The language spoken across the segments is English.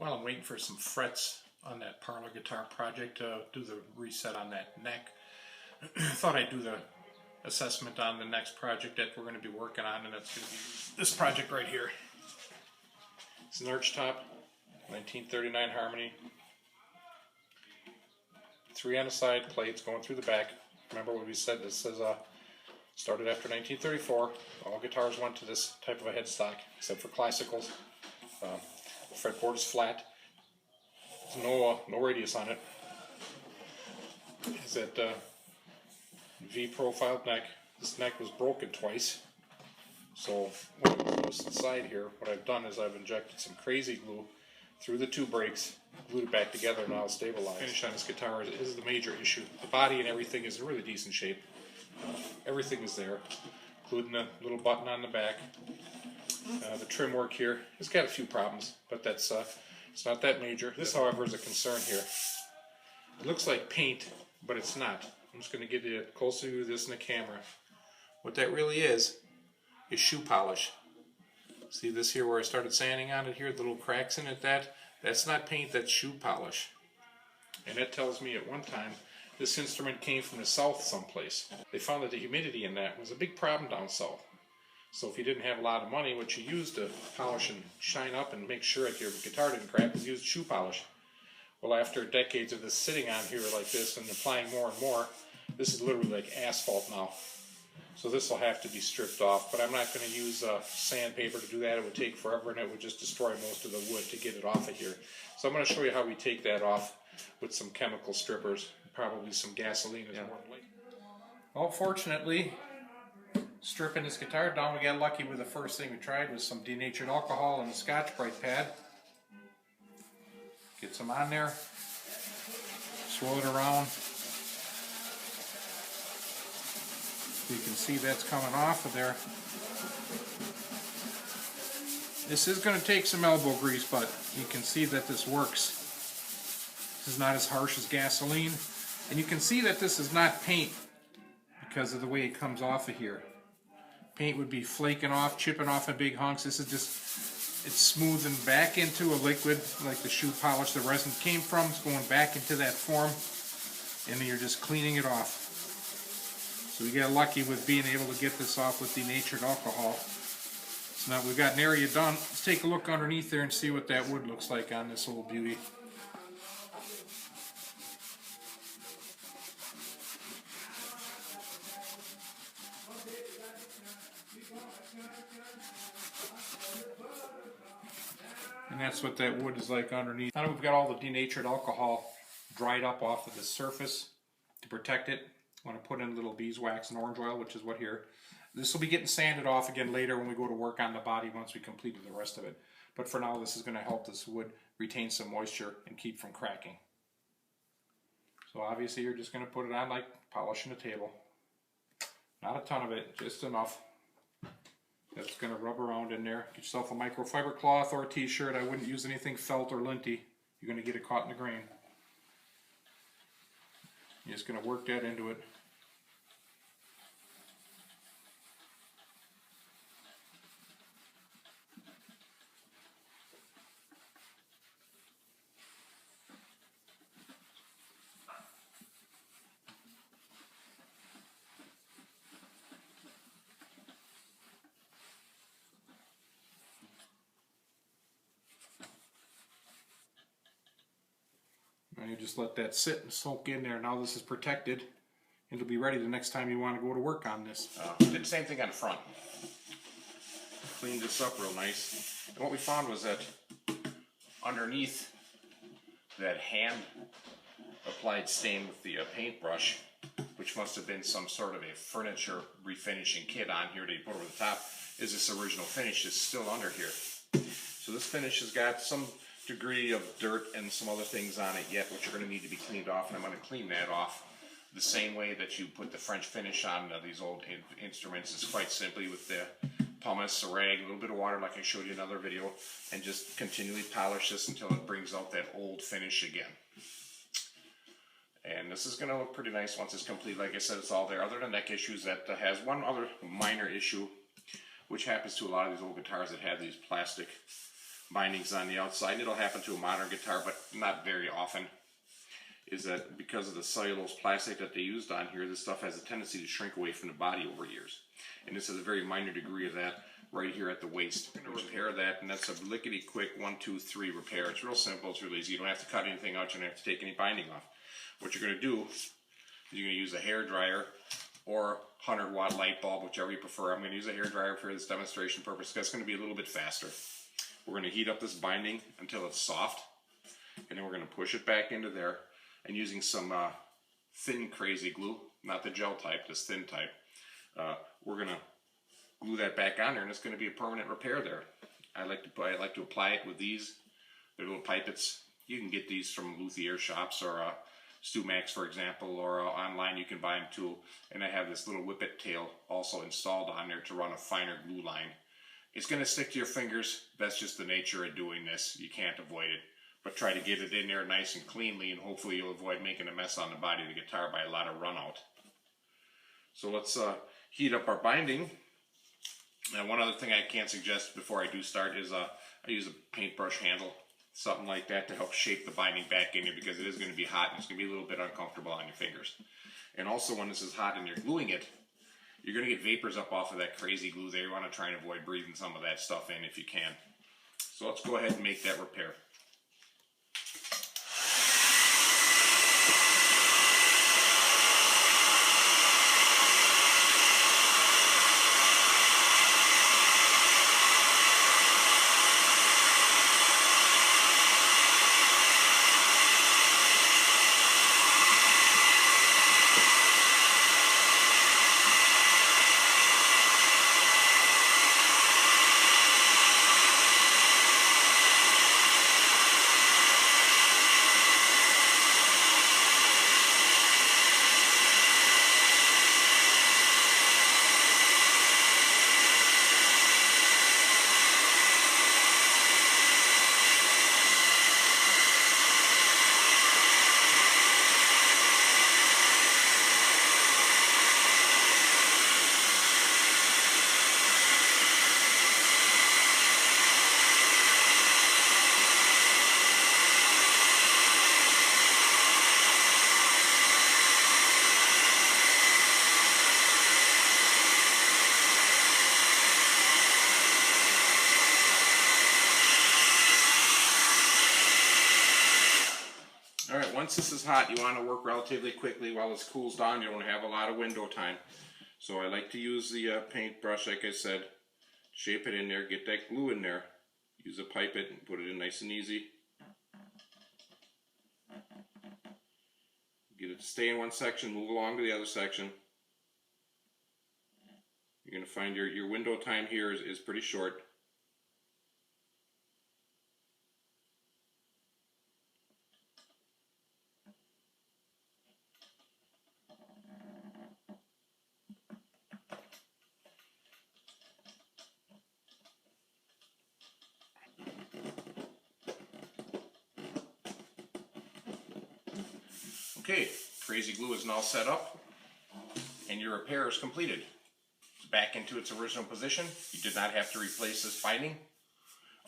While I'm waiting for some frets on that parlor guitar project to do the reset on that neck, I thought I'd do the assessment on the next project that we're going to be working on, and that's going to be this project right here. It's an arch top, 1939 Harmony. 3 on the side plates going through the back. Remember what we said, this is started after 1934. All guitars went to this type of a headstock, except for classicals. Fretboard is flat. There's no radius on it. It's that V-profiled neck. This neck was broken twice. So when it was loose inside here, what I've done is I've injected some crazy glue through the 2 brakes, glued it back together, and now it's stabilized. Finish on this guitar is the major issue. The body and everything is in really decent shape. Everything is there, including the little button on the back. The trim work here has got a few problems, but that's it's not that major. This, however, is a concern here. It looks like paint, but it's not. I'm just going to give you a closer view of this in the camera. What that really is shoe polish. See this here where I started sanding on it here, the little cracks in it, that's not paint, that's shoe polish. And that tells me at one time this instrument came from the south someplace. They found that the humidity in that was a big problem down south. So if you didn't have a lot of money, what you used to polish and shine up and make sure that your guitar didn't crack was used shoe polish. Well, after decades of this sitting on here like this and applying more and more, this is literally like asphalt now. So this will have to be stripped off, but I'm not going to use sandpaper to do that. It would take forever and it would just destroy most of the wood to get it off of here. So I'm going to show you how we take that off with some chemical strippers, probably some gasoline as more than likely. Well, fortunately, stripping this guitar down, we got lucky with the first thing we tried was some denatured alcohol and a Scotch-Brite pad. Get some on there, swirl it around. You can see that's coming off of there. This is going to take some elbow grease, but you can see that this works. This is not as harsh as gasoline. And you can see that this is not paint because of the way it comes off of here. Paint would be flaking off, chipping off in big hunks. This is just, it's smoothing back into a liquid like the shoe polish the resin came from. It's going back into that form, and then you're just cleaning it off. So we got lucky with being able to get this off with denatured alcohol. So now we've got an area done. Let's take a look underneath there and see what that wood looks like on this little beauty. And that's what that wood is like underneath. Now that we've got all the denatured alcohol dried up off of the surface to protect it, I want to put in a little beeswax and orange oil, which is what here. This will be getting sanded off again later when we go to work on the body once we completed the rest of it. But for now, this is going to help this wood retain some moisture and keep from cracking. So obviously you're just going to put it on like polishing a table. Not a ton of it, just enough. That's going to rub around in there. Get yourself a microfiber cloth or a t-shirt. I wouldn't use anything felt or linty. You're going to get it caught in the grain. You're just going to work that into it. And you just let that sit and soak in there. Now this is protected. It'll be ready the next time you want to go to work on this. Did the same thing on the front. Cleaned this up real nice. And what we found was that underneath that hand applied stain with the paintbrush, which must have been some sort of a furniture refinishing kit on here that you put over the top, is this original finish that's still under here. So this finish has got some degree of dirt and some other things on it yet, which are going to need to be cleaned off, and I'm going to clean that off the same way that you put the French finish on these old instruments. Is quite simply with the pumice, a rag, a little bit of water like I showed you in another video, and just continually polish this until it brings out that old finish again. And this is going to look pretty nice once it's complete. Like I said, it's all there. Other than neck issues, that has one other minor issue, which happens to a lot of these old guitars that have these plastic bindings on the outside, and it'll happen to a modern guitar, but not very often, is that because of the cellulose plastic that they used on here, this stuff has a tendency to shrink away from the body over years. And this is a very minor degree of that right here at the waist. I'm going to repair that, and that's a lickety quick 1, 2, 3 repair. It's real simple, it's really easy. You don't have to cut anything out, you don't have to take any binding off. What you're going to do is you're going to use a hair dryer or 100-watt light bulb, whichever you prefer. I'm going to use a hair dryer for this demonstration purpose because it's going to be a little bit faster. We're going to heat up this binding until it's soft, and then we're going to push it back into there, and using some thin crazy glue, not the gel type, this thin type, we're going to glue that back on there, and it's going to be a permanent repair there. I like to apply it with these. They're little pipets. You can get these from luthier shops or StewMax, for example, or online you can buy them too. And I have this little whippet tail also installed on there to run a finer glue line. It's going to stick to your fingers. That's just the nature of doing this. You can't avoid it. But try to get it in there nice and cleanly, and hopefully you'll avoid making a mess on the body of the guitar by a lot of run out. So let's heat up our binding. And one other thing I can't suggest before I do start is I use a paintbrush handle, something like that, to help shape the binding back in here, because it is going to be hot and it's going to be a little bit uncomfortable on your fingers. And also when this is hot and you're gluing it, you're going to get vapors up off of that crazy glue there. You want to try and avoid breathing some of that stuff in if you can. So let's go ahead and make that repair. Alright, once this is hot, you want to work relatively quickly while this cools down. You don't have a lot of window time. So I like to use the paintbrush, like I said, shape it in there, get that glue in there, use a pipette and put it in nice and easy. Get it to stay in one section, move along to the other section. You're going to find your window time here is pretty short. Okay, crazy glue is now set up and your repair is completed. It's back into its original position. You did not have to replace this binding.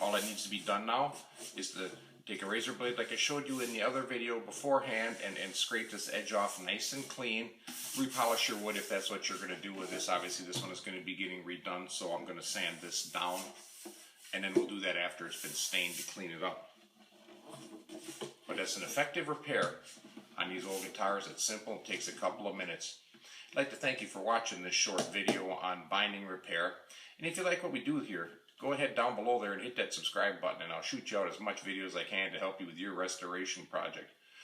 All that needs to be done now is to take a razor blade like I showed you in the other video beforehand and scrape this edge off nice and clean. Repolish your wood if that's what you're going to do with this. Obviously this one is going to be getting redone, so I'm going to sand this down, and then we'll do that after it's been stained to clean it up. But it's an effective repair on these old guitars. It's simple, it takes a couple of minutes. I'd like to thank you for watching this short video on binding repair. And if you like what we do here, go ahead down below there and hit that subscribe button, and I'll shoot you out as much video as I can to help you with your restoration project.